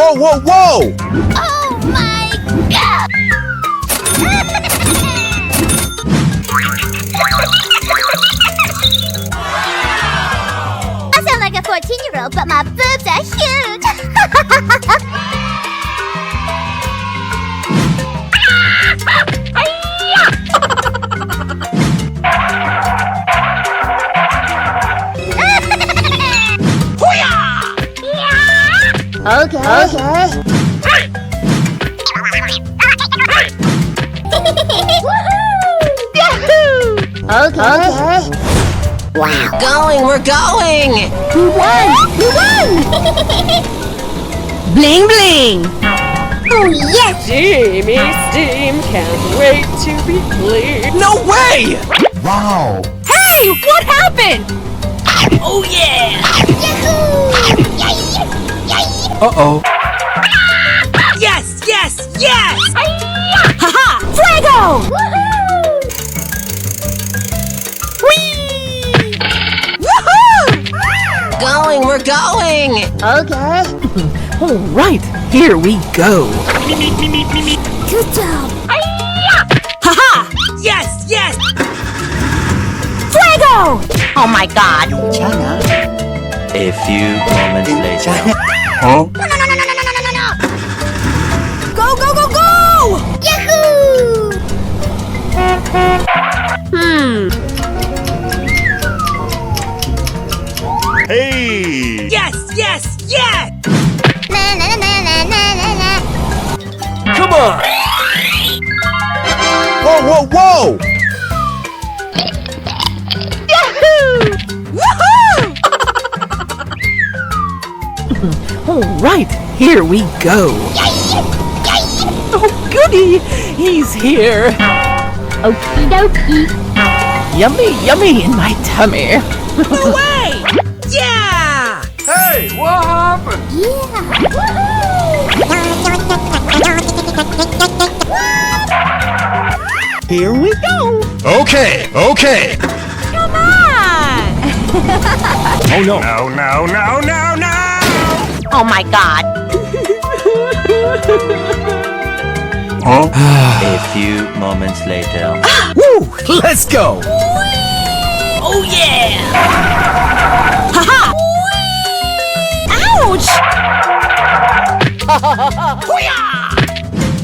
Whoa, whoa, whoa! Oh my God! I sound like a 14-year-old, but my boobs are huge! Okay. Okay. Wow. We're going! We won! Bling bling! Oh, yes! Steamy steam, can't wait to be clean. No way! Wow! Hey, what happened? Oh yeah! Yahoo! Uh-oh. Yes, yes, yes! Haha! Fuego! Whee! Woohoo! We're going! Okay. All right, here we go. Good job. Haha! Yes, yes! Fuego! Oh my God! A few moments later. Huh? No. Go, go, go, go! Yahoo! Hey! Yes, yes, yes! Na. Come on! Whoa, whoa, whoa! All right, here we go. Oh, goody! He's here. Okie dokie. Yummy, yummy in my tummy. No way! Yeah! Hey, what happened? Here we go. Okay. Come on! Oh no. No. Oh my God! Huh? A few moments later. Woo! Let's go! Oh yeah! Haha! Ouch!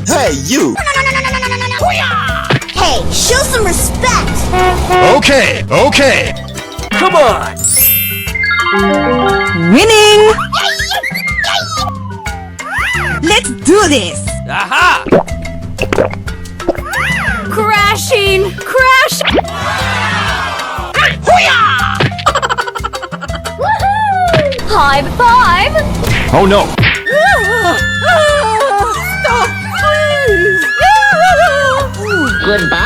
Hey, you! Hey, show some respect. Okay. Come on! Winning! Let's do this! Aha! Crashing! Crash! High five! Oh no! Stop, please! Goodbye!